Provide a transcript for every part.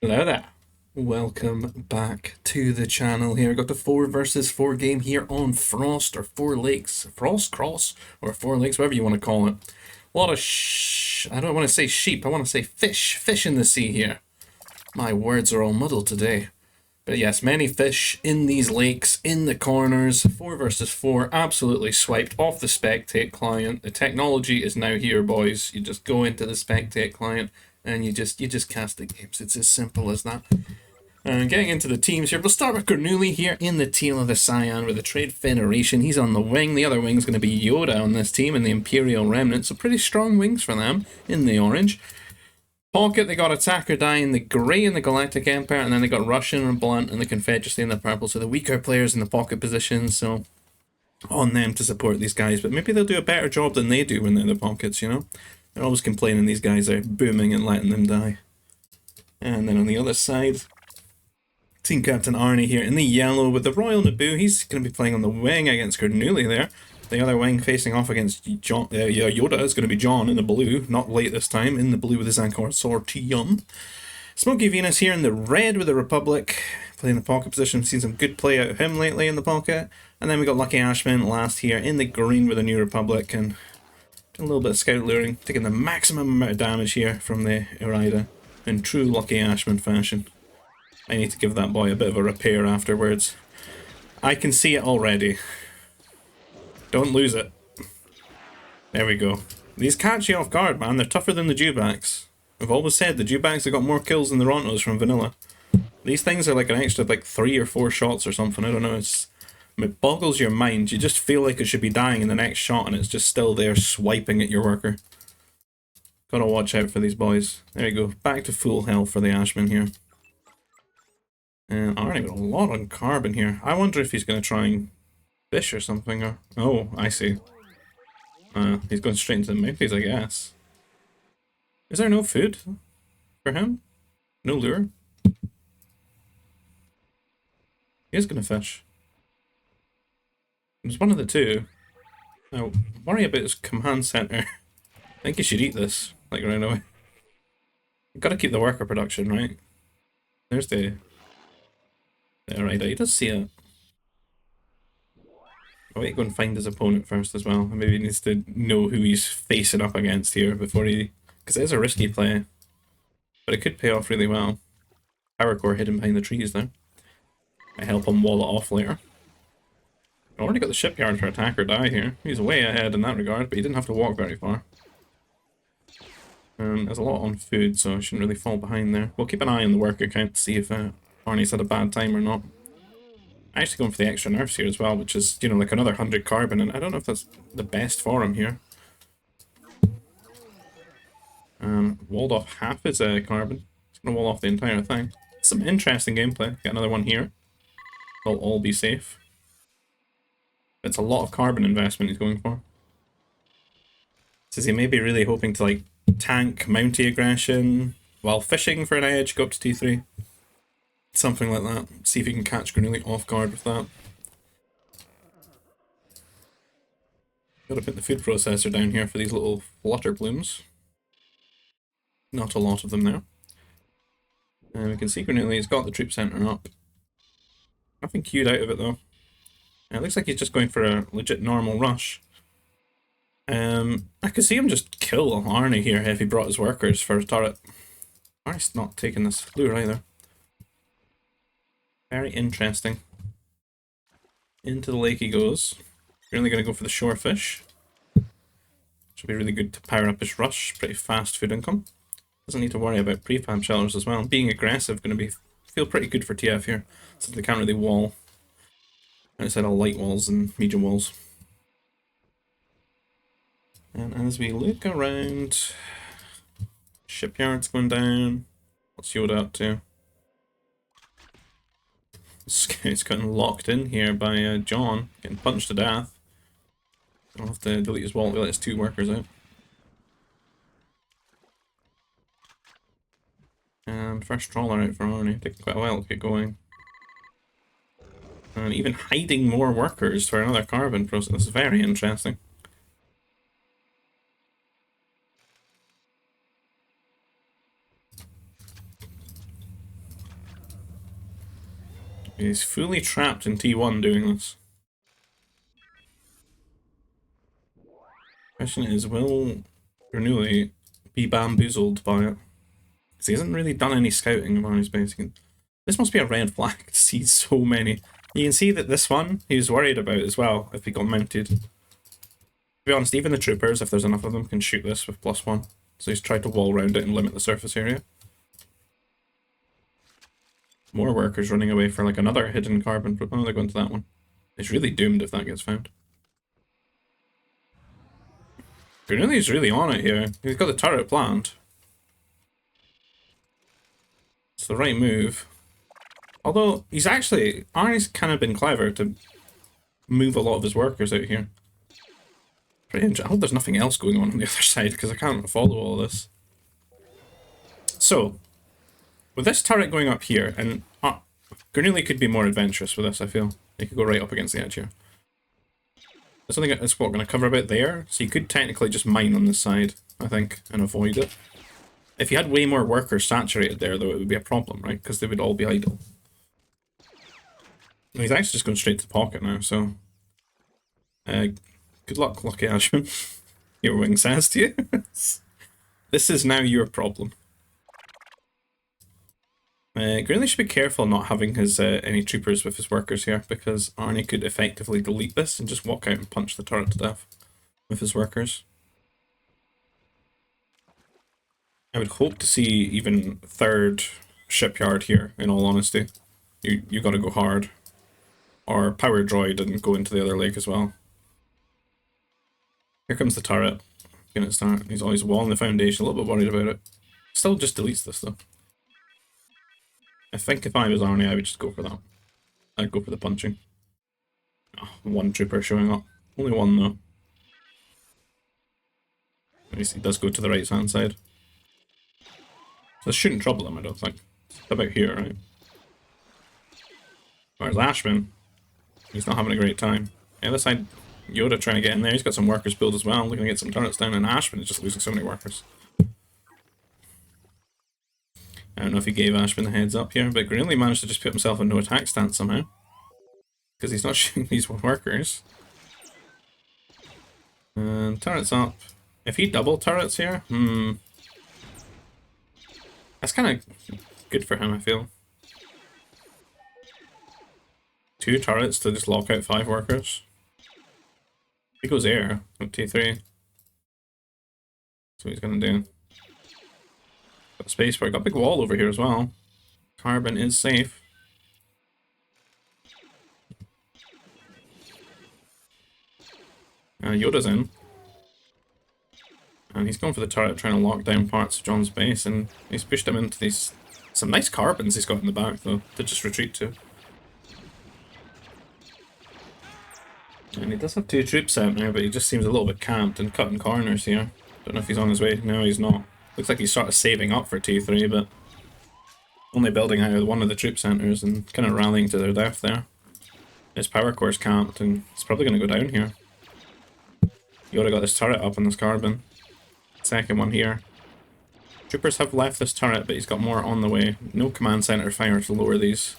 Hello there. Welcome back to the channel here. We've got the 4 versus 4 game here on Frost or Four Lakes. Frost Cross or Four Lakes, whatever you want to call it. A lot of I don't want to say sheep, I want to say fish. Fish in the sea here. My words are all muddled today. But yes, many fish in these lakes, in the corners. 4 versus 4, absolutely swiped off the spectate client. The technology is now here, boys. You just go into the spectate client and you just cast the games. It's as simple as that. And getting into the teams here, we'll start with Cornuli here in the teal of the Cyan with the Trade Federation. He's on the wing. The other wing's going to be Yoda on this team in the Imperial Remnant. So pretty strong wings for them in the orange. Pocket, they got Attacker Die in the grey in the Galactic Empire, and then they got Russian and Blunt and the Confederacy in the purple. So the weaker players in the pocket positions, so on them to support these guys. But maybe they'll do a better job than they do when they're in the pockets, you know? They're always complaining these guys are booming and letting them die. And then on the other side, Team Captain Arnie here in the yellow with the Royal Naboo. He's going to be playing on the wing against Cornuli there. The other wing facing off against John, Yoda is going to be John in the blue, not late this time, in the blue with his Anchor Sortium. Smoky Venus here in the red with the Republic, playing the pocket position. We've seen some good play out of him lately in the pocket. And then we got Lucky Ashman last here in the green with the New Republic, and doing a little bit of scout luring, taking the maximum amount of damage here from the Irida in true Lucky Ashman fashion. I need to give that boy a bit of a repair afterwards. I can see it already. Don't lose it. There we go. These catch you off guard, man. They're tougher than the dewbacks. I've always said the dewbacks have got more kills than the Rontos from vanilla. These things are like an extra 3 or 4 shots or something. I don't know. It boggles your mind. You just feel like it should be dying in the next shot and it's just still there swiping at your worker. Gotta watch out for these boys. There you go. Back to full health for the Ashman here. And Arnie got a lot on carbon here. I wonder if he's going to try and fish or something. Or oh, I see. He's going straight into the mounties, I guess. Is there no food for him? No lure? He is going to fish. It's one of the two. Now, worry about his command center. I think he should eat this, right away. You've got to keep the worker production, right? There's the... Alright, he does see it. I'll wait to go and find his opponent first as well. Maybe he needs to know who he's facing up against here before he... Because it is a risky play. But it could pay off really well. Power core hidden behind the trees there. Might help him wall it off later. I already got the shipyard for Attacker Die here. He's way ahead in that regard, but he didn't have to walk very far. There's a lot on food, so I shouldn't really fall behind there. We'll keep an eye on the worker count to see if Arnie's had a bad time or not. I'm actually going for the extra nerfs here as well, which is, you know, like another 100 carbon, and I don't know if that's the best for him here. Walled off half his carbon. It's going to wall off the entire thing. Some interesting gameplay. Get another one here. They'll all be safe. It's a lot of carbon investment he's going for. Says he may be really hoping to, tank Mountie aggression while fishing for an edge, go up to T3. Something like that. See if you can catch Cornuli off guard with that. Gotta put the food processor down here for these little flutter blooms. Not a lot of them there. And we can see Corneli's got the troop center up. Nothing queued out of it though. And it looks like he's just going for a legit normal rush. I could see him just kill Arnie here if he brought his workers for a turret. Arnie's not taking this lure either. Very interesting. Into the lake he goes. Really going to go for the shorefish. Should be really good to power up his rush. Pretty fast food income. Doesn't need to worry about prefab shelters as well. Being aggressive going to feel pretty good for TF here, since they can't really wall outside of light walls and medium walls. And as we look around, shipyard's going down. What's Yoda up to? Scout's getting locked in here by John, getting punched to death. I'll have to delete his wall to let his 2 workers out. And first trawler out for Arnie, taking quite a while to get going. And even hiding more workers for another carbon process. This is very interesting. He's fully trapped in T1 doing this. Question is, will Bernoulli be bamboozled by it? Because he hasn't really done any scouting on his base. This must be a red flag to see so many. You can see that this one he was worried about as well if he got mounted. To be honest, even the troopers, if there's enough of them, can shoot this with +1. So he's tried to wall round it and limit the surface area. More workers running away for like another hidden carbon. Oh, they're going to that one. It's really doomed if that gets found. Bernoulli's really on it here. He's got the turret planned. It's the right move. Although, he's actually... Arnie's kind of been clever to move a lot of his workers out here. Pretty interesting. I hope there's nothing else going on the other side, because I can't follow all this. So, with this turret going up here, and Bernoulli could be more adventurous with this, I feel. He could go right up against the edge here. There's something that's what going to cover a bit there, so you could technically just mine on this side, I think, and avoid it. If you had way more workers saturated there, though, it would be a problem, right? Because they would all be idle. And he's actually just going straight to the pocket now, so... good luck, Lucky Ashman. Your wing says to you. This is now your problem. Greeley should be careful not having his any troopers with his workers here, because Arnie could effectively delete this and just walk out and punch the turret to death with his workers. I would hope to see even third shipyard here, in all honesty. You gotta go hard. Or power droid and go into the other lake as well. Here comes the turret. Gonna start. He's always walling the foundation, a little bit worried about it. Still just deletes this though. I think if I was Arnie, I would just go for that. I'd go for the punching. Oh, one trooper showing up. Only one though. At least he does go to the right hand side. So this shouldn't trouble him, I don't think. It's about here, right? Where's Ashman? He's not having a great time. The other side, Yoda trying to get in there. He's got some workers built as well. Looking to get some turrets down, and Ashman is just losing so many workers. I don't know if he gave Ashman the heads up here, but Greeley managed to just put himself in no attack stance somehow. Because he's not shooting these workers. Turrets up. If he double turrets here, that's kind of good for him, I feel. 2 turrets to just lock out 5 workers. He goes air, T3. That's what he's gonna do. Got a space bar, got a big wall over here as well. Carbon is safe. Yoda's in. And he's going for the turret, trying to lock down parts of John's base, and he's pushed him into these... some nice carbons he's got in the back, though, to just retreat to. And he does have 2 troops out now, but he just seems a little bit camped and cutting corners here. Don't know if he's on his way. No, he's not. Looks like he's sort of saving up for T3, but only building out of one of the troop centres and kind of rallying to their death there. His power core's camped, and it's probably going to go down here. Yoda got this turret up on this carbon. Second one here. Troopers have left this turret, but he's got more on the way. No command centre fire to lower these.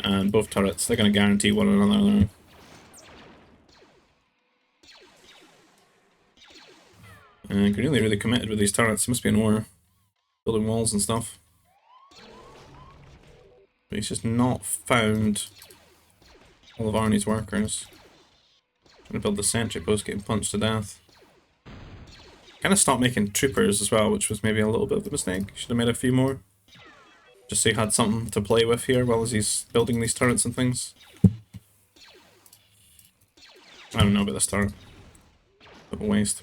And both turrets, they're going to guarantee one another now. And really committed with these turrets. He must be an ore. Building walls and stuff. But he's just not found all of Arnie's workers. Gonna build the sentry post, getting punched to death. Kind of stopped making troopers as well, which was maybe a little bit of a mistake. Should have made a few more. Just so he had something to play with here while he's building these turrets and things. I don't know about this turret. Bit of a waste.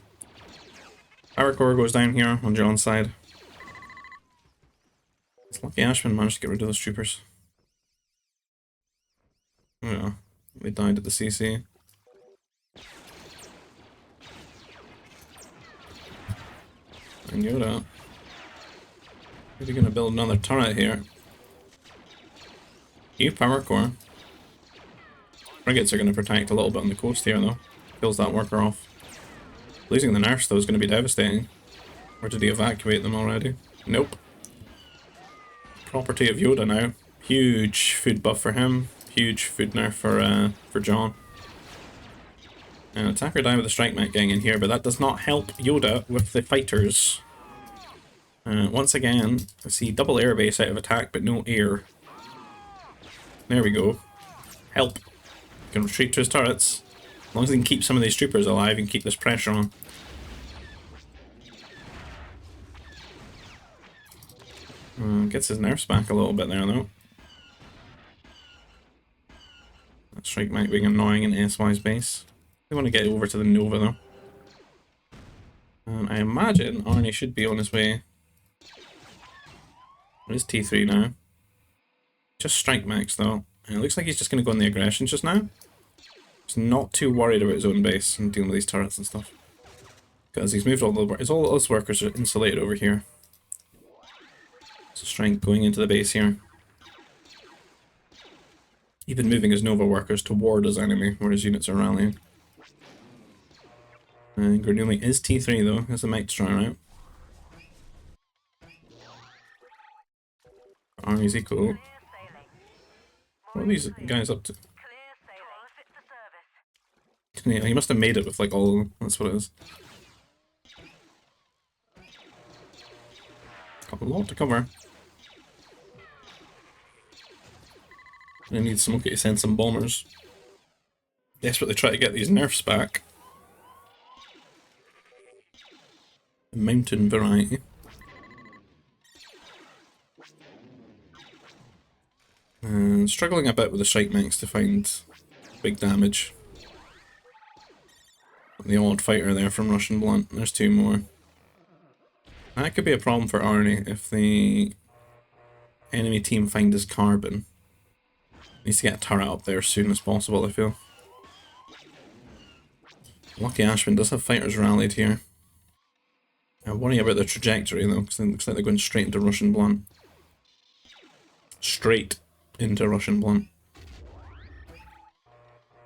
Power core goes down here on John's side. It's lucky Ashman managed to get rid of those troopers. Oh yeah, they died at the CC. And Yoda. Is he gonna build another turret here? New power core. Frigates are gonna protect a little bit on the coast here though. Kills that worker off. Losing the nurse though is gonna be devastating. Or did he evacuate them already? Nope. Property of Yoda now. Huge food buff for him. Huge food nerf for John. And attacker die with the strike mech getting in here, but that does not help Yoda with the fighters. Once again, I see double airbase out of attack, but no air. There we go. Help. Can retreat to his turrets. As long as he can keep some of these troopers alive and keep this pressure on. Gets his nerfs back a little bit there though. That strike might be annoying in SY's base. We want to get over to the Nova though. I imagine Arnie should be on his way. Where's T3 now? Just strike max though. And it looks like he's just going to go on the aggression just now. He's not too worried about his own base and dealing with these turrets and stuff. Because he's moved all his workers are insulated over here. So strength going into the base here. Even moving his Nova workers toward his enemy, where his units are rallying. And Granuli is T3 though, has the might to try out. Army's equal. What are these guys up to? Yeah, he must have made it with like all of them, that's what it is. Got a lot to cover. I need Smokey to send some bombers. Desperately try to get these nerfs back. The mountain variety. And struggling a bit with the strike mechs to find big damage. The odd fighter there from Russian Blunt. There's two more. That could be a problem for Arnie if the enemy team find his carbon. Needs to get a turret up there as soon as possible, I feel. Lucky Ashman does have fighters rallied here. I worry about the trajectory though, because it looks like they're going straight into Russian Blunt. Straight into Russian Blunt.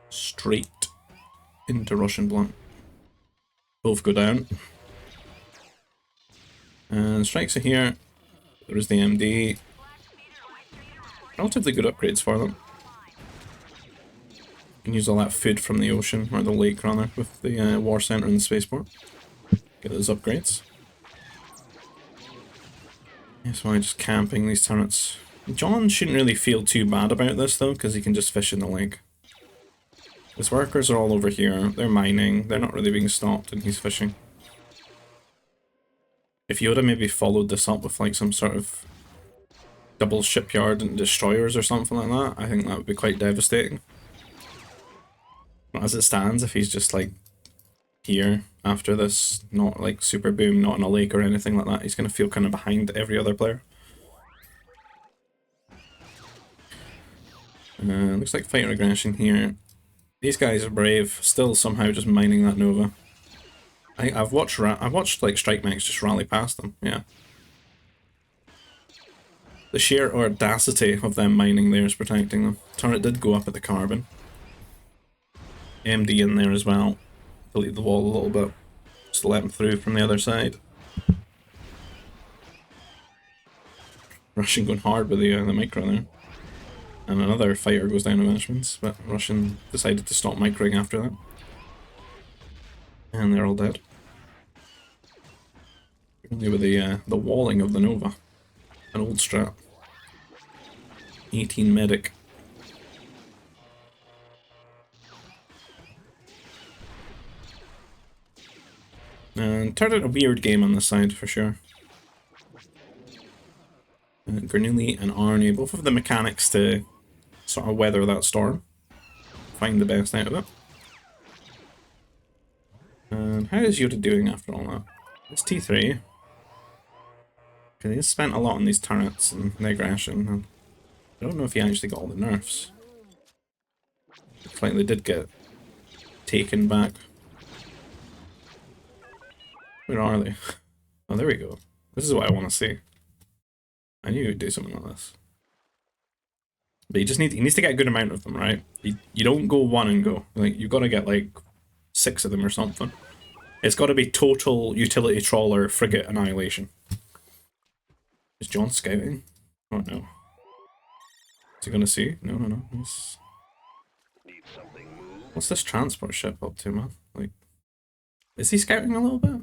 Straight into Russian Blunt. Both go down. And strikes are here. There is the MD. Relatively good upgrades for them. Can use all that food from the ocean, or the lake rather, with the war center and the spaceport. Get those upgrades. That's why just camping these turrets. John shouldn't really feel too bad about this though, because he can just fish in the lake. His workers are all over here, they're mining, they're not really being stopped, and he's fishing. If Yoda maybe followed this up with like some sort of double shipyard and destroyers or something like that, I think that would be quite devastating. But as it stands, if he's just like here after this, not like super boom, not in a lake or anything like that, he's going to feel kind of behind every other player. Looks like fighter aggression here. These guys are brave, still somehow just mining that Nova. I've watched like strike mechs just rally past them, yeah. The sheer audacity of them mining there is protecting them. Turret did go up at the carbon. MD in there as well. Delete the wall a little bit. Just let him through from the other side. Russian going hard with the micro there. And another fighter goes down eventually, but Russian decided to stop microing after that. And they're all dead. Only with the walling of the Nova. An old strat. 18 medic. And turned out a weird game on this side for sure. Granuli and Arnie both have the mechanics to sort of weather that storm. Find the best out of it. And how is Yoda doing after all that? It's T3. Because he's spent a lot on these turrets and the aggression. And I don't know if he actually got all the nerfs. Looks like they did get taken back. Where are they? Oh, there we go. This is what I want to see. I knew he'd do something like this. But he needs to get a good amount of them, right? You don't go one and go. Like, you've got to get like 6 of them or something. It's got to be total utility trawler frigate annihilation. Is John scouting? Oh no. Is he gonna see? No, no, no. What's this transport ship up to, man? Like, is he scouting a little bit?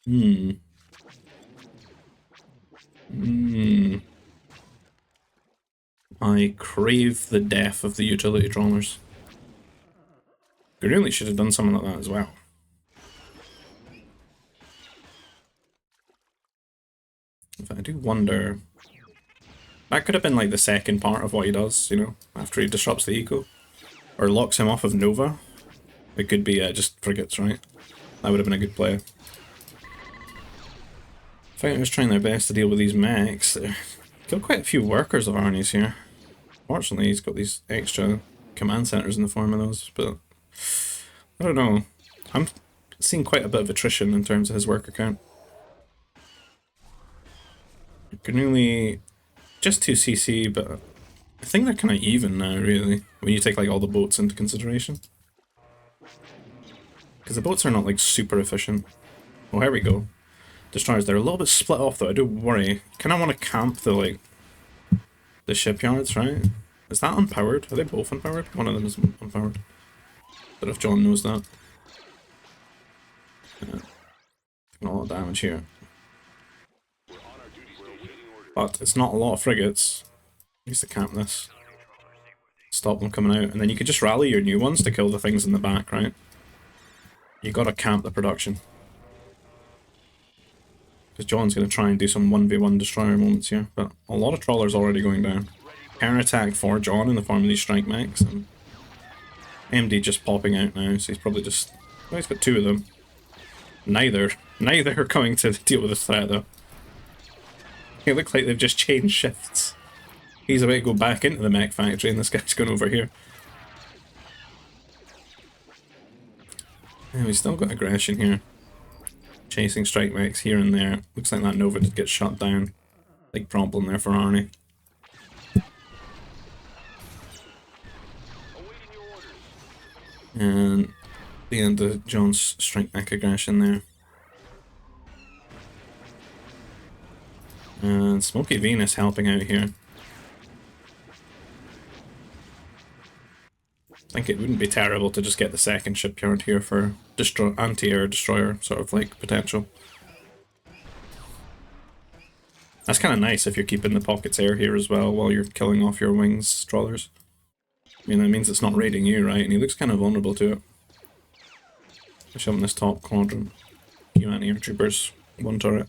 Hmm. Hmm. I crave the death of the utility trawlers. We really should have done something like that as well. In fact, I do wonder... That could have been like the second part of what he does, you know, after he disrupts the eco. Or locks him off of Nova. It could be just frigates, right? That would have been a good play. Fighters trying their best to deal with these mechs. Got quite a few workers of Arnie's here. Fortunately, he's got these extra command centers in the form of those, but I don't know. I'm seeing quite a bit of attrition in terms of his worker count. Granuli, just 2 CC, but I think they're kind of even now, really, when you take like all the boats into consideration. Because the boats are not like super efficient. Oh, here we go. Destroyers, they're a little bit split off though, I do worry. Kind of want to camp the shipyards, right? Is that unpowered? Are they both unpowered? One of them is unpowered. But if John knows that. Yeah. Taking a lot of damage here. But it's not a lot of frigates. Needs to camp this. Stop them coming out. And then you could just rally your new ones to kill the things in the back, right? You gotta camp the production. Because John's gonna try and do some 1v1 destroyer moments here. But a lot of trawlers already going down. Counterattack for John in the form of these strike mechs. And MD just popping out now, so he's probably just... Well, he's got 2 of them. Neither are going to deal with this threat though. It looks like they've just changed shifts. He's about to go back into the mech factory and this guy's going over here. And we've still got aggression here. Chasing strike mechs here and there. Looks like that Nova did get shut down. Big problem there for Arnie. And the end of John's strike mech aggression there. And Smoky Venus helping out here. I think it wouldn't be terrible to just get the second shipyard here for anti-air destroyer sort of like potential. That's kind of nice if you're keeping the pockets air here as well while you're killing off your wings trawlers. I mean, that means it's not raiding you, right? And he looks kind of vulnerable to it. Show him this top quadrant. You anti-air troopers, 1 turret.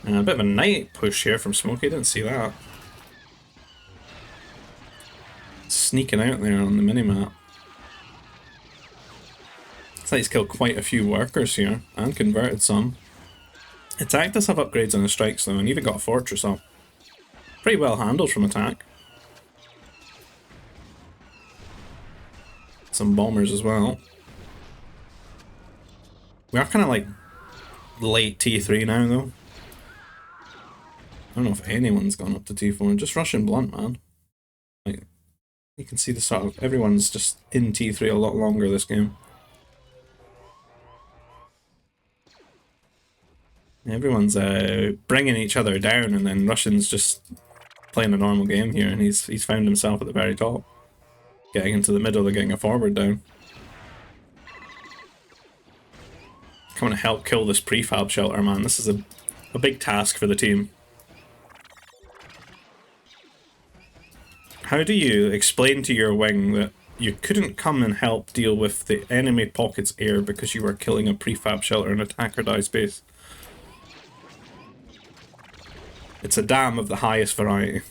And a bit of a night push here from Smokey, didn't see that. Sneaking out there on the minimap. Looks like he's killed quite a few workers here, and converted some. Attack does have upgrades on the strikes though, and even got a fortress up. Pretty well handled from attack. Some bombers as well. We are kind of like late T3 now though. I don't know if anyone's gone up to T4, just Russian blunt, man. Like, you can see the sort of, everyone's just in T3 a lot longer this game. Everyone's bringing each other down, and then Russian's just playing a normal game here, and he's found himself at the very top. Getting into the middle and getting a forward down. Coming to help kill this prefab shelter, man. This is a big task for the team. How do you explain to your wing that you couldn't come and help deal with the enemy pockets air because you were killing a prefab shelter in attack or die space? It's a dam of the highest variety.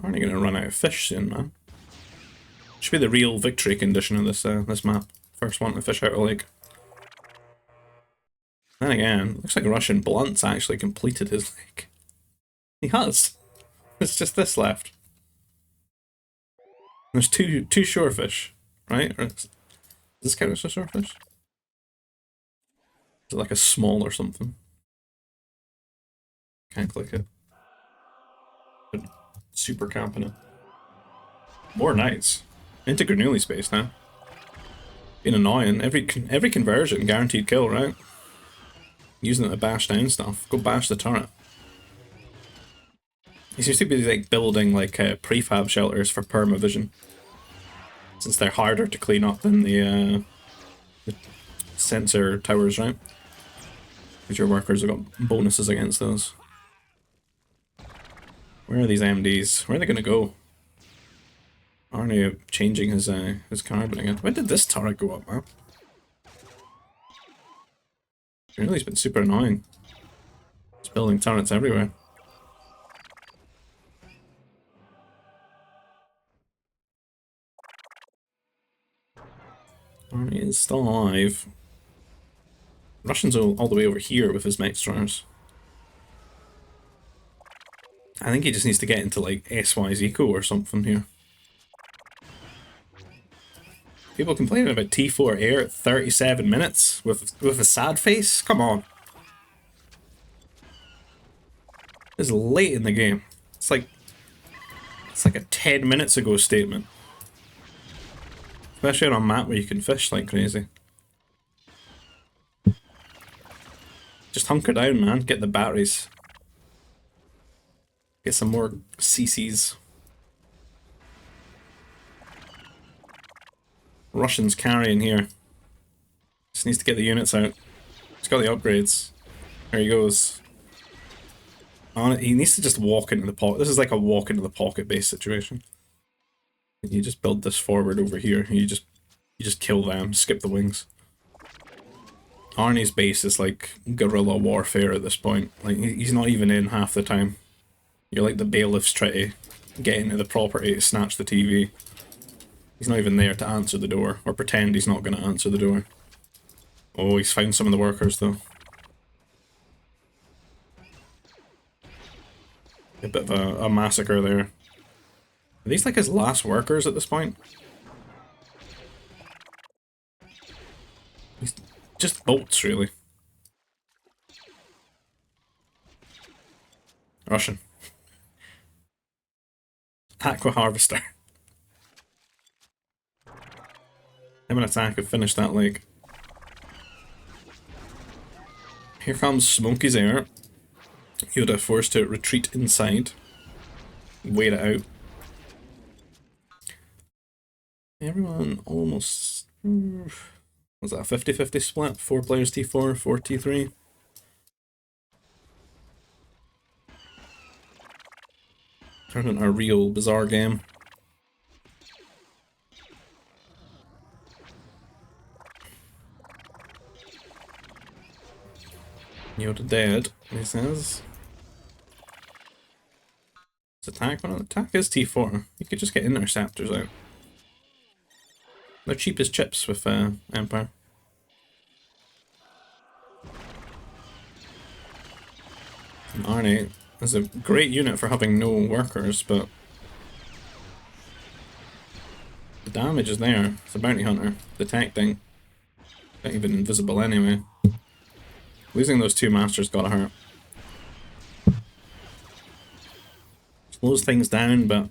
Aren't you gonna run out of fish soon, man? Should be the real victory condition of this map. First one to fish out a lake. Then again, looks like Russian Blunt's actually completed his lake. He has. It's just this left. There's two shorefish, right? Or does this count as a shorefish? Is it like a small or something? Can't click it. Super camping it. More knights. Into Granuli space now. Been annoying. Every conversion guaranteed kill, right? Using it to bash down stuff. Go bash the turret. He seems to be like building like prefab shelters for permavision, since they're harder to clean up than the sensor towers, right? Because your workers have got bonuses against those. Where are these MDs? Where are they gonna go? Arnie changing his carbon again. When did this turret go up, man? Really, it's been super annoying. It's building turrets everywhere. Arnie is still alive. Russian's all the way over here with his mech destroyers. I think he just needs to get into like SY's eco or something here. People complaining about T4 air at 37 minutes with a sad face? Come on. It's late in the game. It's like a 10 minutes ago statement. Especially on a map where you can fish like crazy. Just hunker down, man. Get the batteries. Get some more CCs. Russians carrying here. Just needs to get the units out. He's got the upgrades. There he goes. On it, he needs to just walk into the pocket. This is like a walk into the pocket based situation. You just build this forward over here. You just kill them. Skip the wings. Arnie's base is like guerrilla warfare at this point. Like he's not even in half the time. You're like the bailiffs try to get into the property to snatch the TV. He's not even there to answer the door, or pretend he's not going to answer the door. Oh, he's found some of the workers though. A bit of a massacre there. Are these like his last workers at this point? He's just bolts, really. Russian. Aqua Harvester. Him and attack have finished that lake. Here comes Smokey's air. Yoda forced to retreat inside. Wait it out. Everyone almost... Was that a 50-50 split? 4 players T4, 4 T3? Turned into a real bizarre game. Yoda dead, he says. His attack, well, attack is T4. You could just get interceptors out. They're cheap as chips with Empire. And Arnie is a great unit for having no workers, but the damage is there. It's a bounty hunter. Detecting. Not even invisible anyway. Losing those 2 masters gotta hurt. Slows things down, but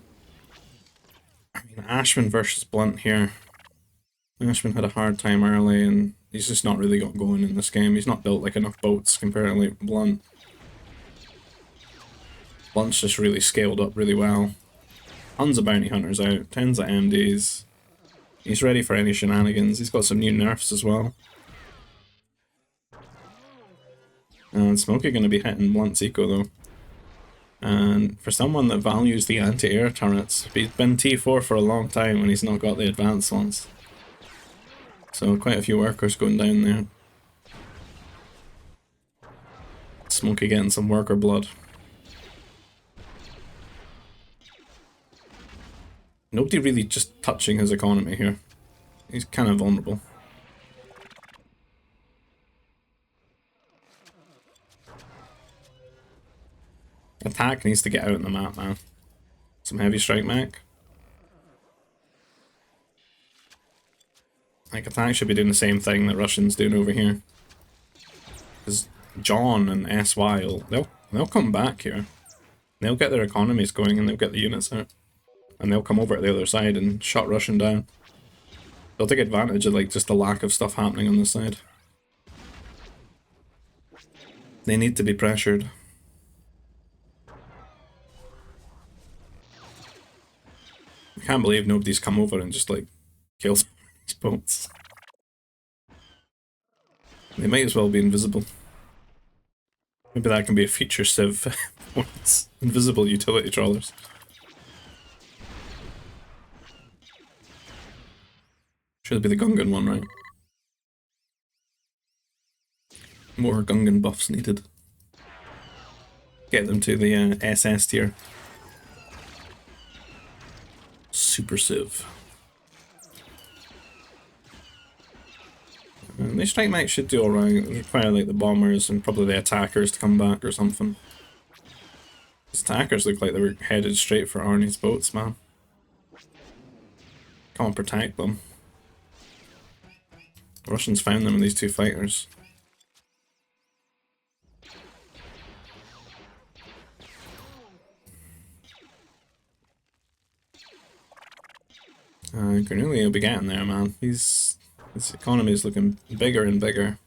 I mean, Ashman versus Blunt here. Ashman had a hard time early, and he's just not really got going in this game. He's not built like enough boats comparatively to Blunt. Blunt's just really scaled up really well. Tons of bounty hunters out, tons of MDs. He's ready for any shenanigans. He's got some new nerfs as well. And Smokey going to be hitting Blunt's eco though. And for someone that values the anti-air turrets, he's been T4 for a long time when he's not got the advanced ones. So quite a few workers going down there. Smokey getting some worker blood. Nobody really just touching his economy here. He's kind of vulnerable. Attack needs to get out on the map, man. Some heavy strike mech. Like, attack should be doing the same thing that Russian's doing over here. Because John and SY, they'll come back here. They'll get their economies going and they'll get the units out. And they'll come over to the other side and shut Russian down. They'll take advantage of, like, just the lack of stuff happening on this side. They need to be pressured. I can't believe nobody's come over and just like killed these boats. They might as well be invisible. Maybe that can be a future Civ. Invisible utility trawlers. Should be the Gungan one, right? More Gungan buffs needed. Get them to the SS tier. Super Civ. And the strike might should do alright. Require like the bombers and probably the attackers to come back or something. These attackers look like they were headed straight for Arnie's boats, man. Can't protect them. The Russians found them in these two fighters. Cornelia will be getting there, man. His economy is looking bigger and bigger.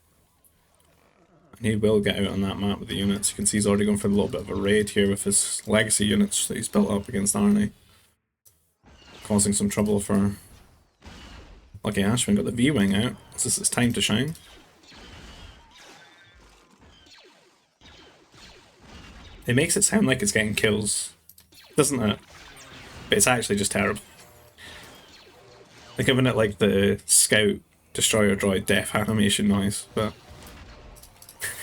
And he will get out on that map with the units. You can see he's already going for a little bit of a raid here with his legacy units that he's built up against Arnie. Causing some trouble for Lucky Ashwin. Got the V-Wing out. Is this his time to shine? It makes it sound like it's getting kills, doesn't it? But it's actually just terrible. They're giving it like the Scout Destroyer Droid death animation noise, but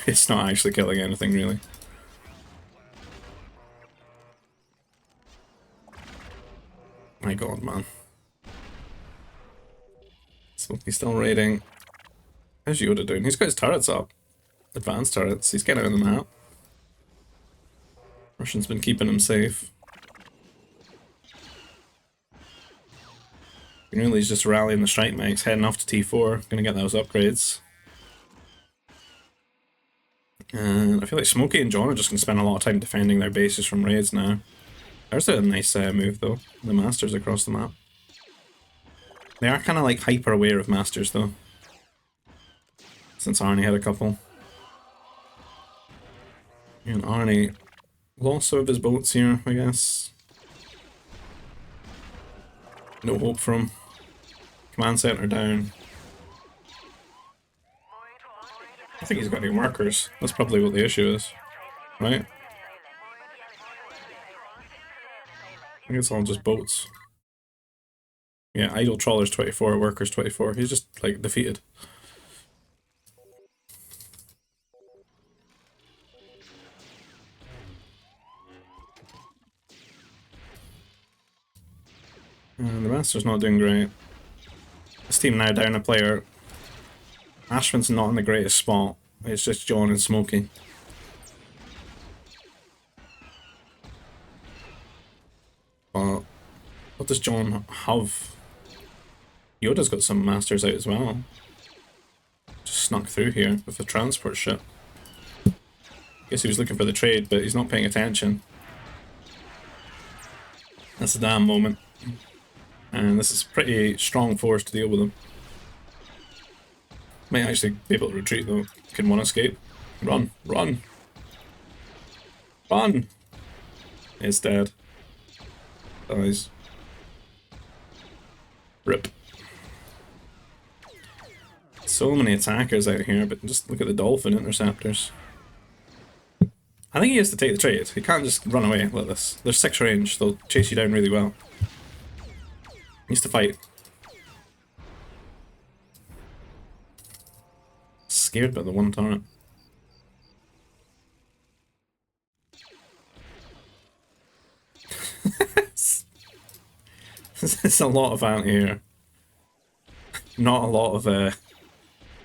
it's not actually killing anything really. My god, man. So he's still raiding. How's Yoda doing? He's got his turrets up. Advanced turrets. He's getting out on the map. Russian's been keeping him safe. Really, he's just rallying the strike mechs, heading off to T4, gonna get those upgrades. And I feel like Smokey and John are just gonna spend a lot of time defending their bases from raids now. There's a nice move though, the Masters across the map. They are kind of like hyper aware of Masters though, since Arnie had a couple. And Arnie lost some of his boats here, I guess. No hope for him. Command center down. I think he's got any workers. That's probably what the issue is, right? I think it's all just boats. Yeah, idle trawlers 24, workers 24. He's just like defeated. And the Master's not doing great. This team now down a player. Ashwin's not in the greatest spot. It's just John and Smokey. But what does John have? Yoda's got some Masters out as well. Just snuck through here with the transport ship. Guess he was looking for the trade, but he's not paying attention. That's a damn moment. And this is a pretty strong force to deal with them. Might actually be able to retreat though. Can one escape? Run, run, run! It's dead. Dies. Rip. So many attackers out here, but just look at the dolphin interceptors. I think he has to take the trade. He can't just run away like this. They're 6 range, they'll chase you down really well. He needs to fight. Scared about the one turret. There's a lot of anti-air. Not a lot of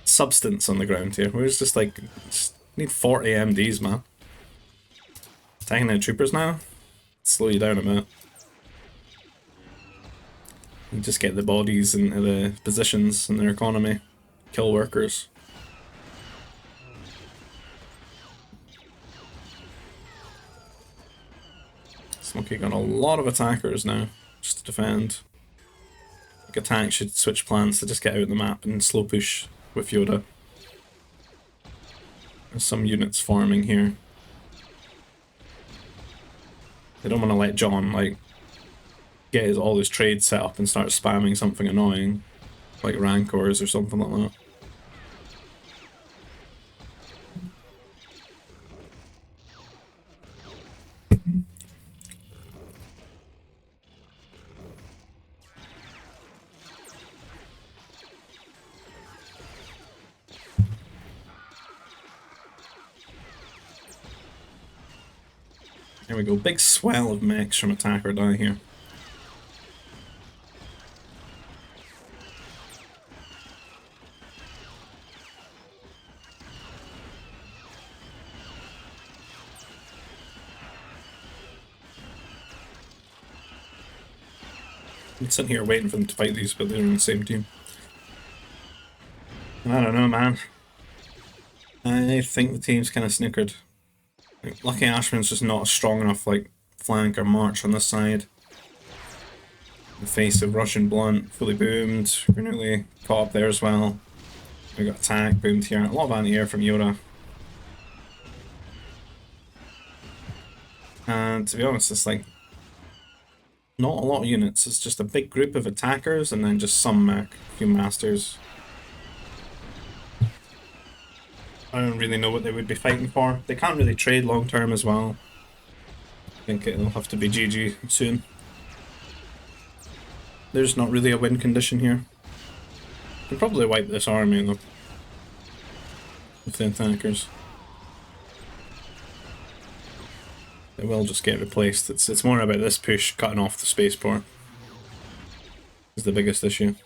substance on the ground here. We're just like, just need 40 MDs, man. Attacking the troopers now? Slow you down a bit. You just get the bodies into the positions in their economy. Kill workers. Smokey got a lot of attackers now, just to defend. Like a tank should switch plans to just get out of the map and slow push with Yoda. There's some units farming here. They don't want to let John, like, get all his trades set up and start spamming something annoying, like Rancors or something like that. There we go, big swell of mechs from attacker die here. I'm sitting here waiting for them to fight these, but they're in the same team. I don't know, man. I think the team's kind of snookered. Like, Lucky Ashman's just not a strong enough, like, flank or march on this side. The face of Russian Blunt, fully boomed. Granuli caught up there as well. We got attack, boomed here. A lot of anti-air from Yoda. And to be honest, it's like not a lot of units. It's just a big group of attackers and then just some mech, a few masters. I don't really know what they would be fighting for. They can't really trade long term as well. I think it'll have to be GG soon. There's not really a win condition here. Can probably wipe this army though. With the attackers. They will just get replaced. It's more about this push cutting off the spaceport. Is the biggest issue.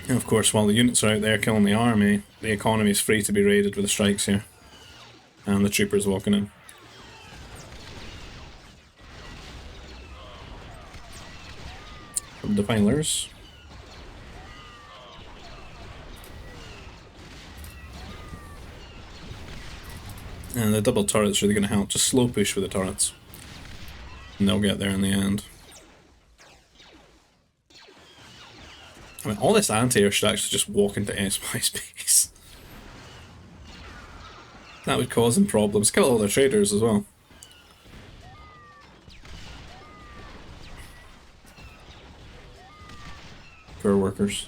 And of course, while the units are out there killing the army, the economy is free to be raided with the strikes here. And the troopers walking in. Some defilers. And the double turret's really going to help. Just slow push with the turrets. And they'll get there in the end. I mean, all this anti-air should actually just walk into SY space. That would cause them problems. Kill all their traders as well. Poor workers.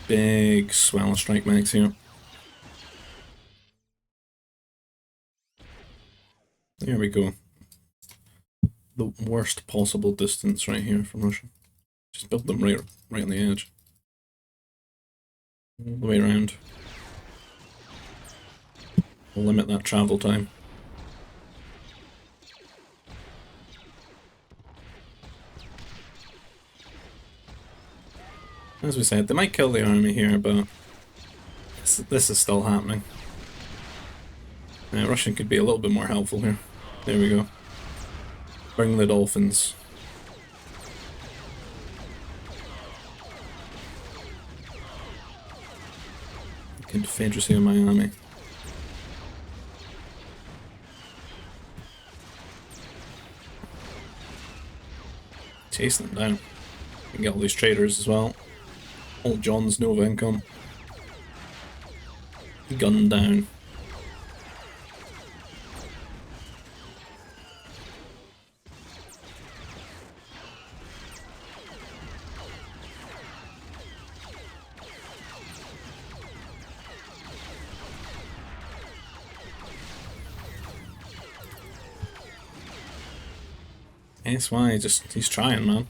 Big swell of strike mechs here. There we go. The worst possible distance right here from Russia. Just build them right on the edge. All the way around. We'll limit that travel time. As we said, they might kill the army here, but this is still happening. Russian could be a little bit more helpful here. There we go. Bring the dolphins. Confederacy of Miami. Chase them down. We can get all these traders as well. Old John's Nova income. Gun down. SY, he's trying, man.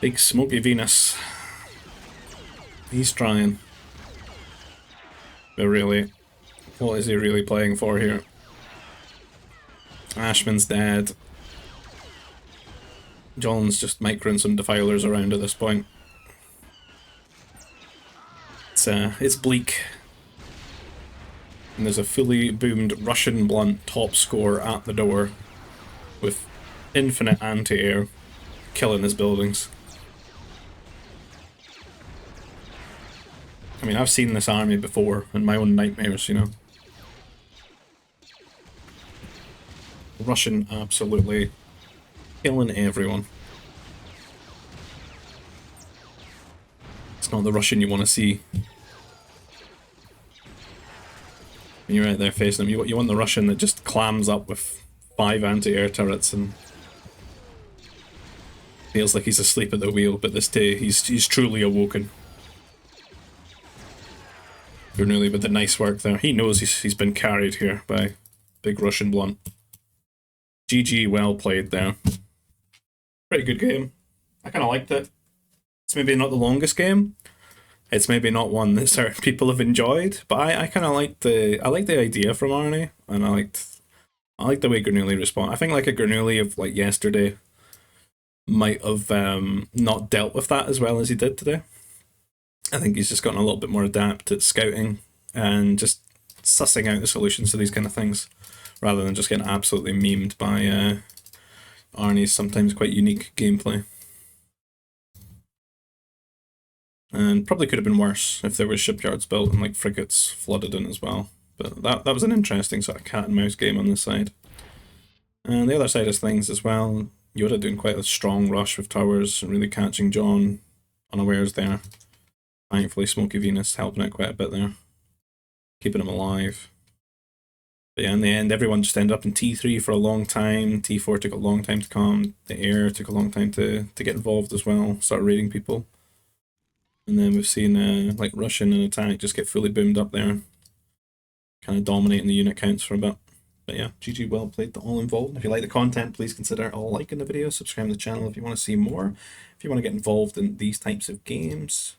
Big smoky Venus. He's trying. But really, what is he really playing for here? Ashman's dead. John's just microing some defilers around at this point. It's bleak. And there's a fully boomed Russian Blunt top score at the door with infinite anti-air killing his buildings. I mean, I've seen this army before in my own nightmares, you know. Russian absolutely killing everyone. It's not the Russian you want to see. When you're out there facing them, you want the Russian that just clams up with 5 anti-air turrets and feels like he's asleep at the wheel, but this day he's truly awoken. Bernoulli with the nice work there. He knows he's been carried here by big Russian blunt. GG, well played there. Pretty good game. I kind of liked it. It's maybe not the longest game. It's maybe not one that certain people have enjoyed, but I kind of like the idea from Arnie, and I liked the way Bernoulli responded. I think like a Bernoulli of like yesterday might have not dealt with that as well as he did today. I think he's just gotten a little bit more adept at scouting and just sussing out the solutions to these kind of things, rather than just getting absolutely memed by Arnie's sometimes quite unique gameplay. And probably could have been worse if there was shipyards built and like frigates flooded in as well. But that was an interesting sort of cat and mouse game on this side. And the other side of things as well, Yoda doing quite a strong rush with towers and really catching John unawares there. Thankfully, Smoky Venus helping out quite a bit there, keeping him alive. But yeah, in the end, everyone just ended up in T3 for a long time. T4 took a long time to come. The air took a long time to get involved as well, start raiding people. And then we've seen like Russian and Attack just get fully boomed up there, kind of dominating the unit counts for a bit. But yeah, GG, well played to all involved. If you like the content, please consider liking the video, subscribing to the channel if you want to see more. If you want to get involved in these types of games,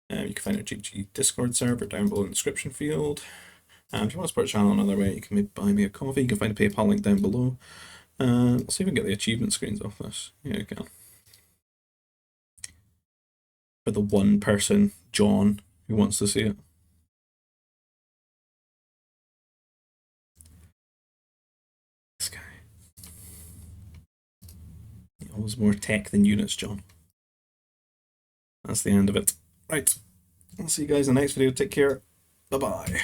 you can find our GG Discord server down below in the description field. And if you want to support the channel another way, you can maybe buy me a coffee. You can find a PayPal link down below. Let's see if we can get the achievement screens off this. Yeah, we can. For the one person, John, who wants to see it. This guy. He always more tech than units, John. That's the end of it. Right. I'll see you guys in the next video. Take care. Bye-bye.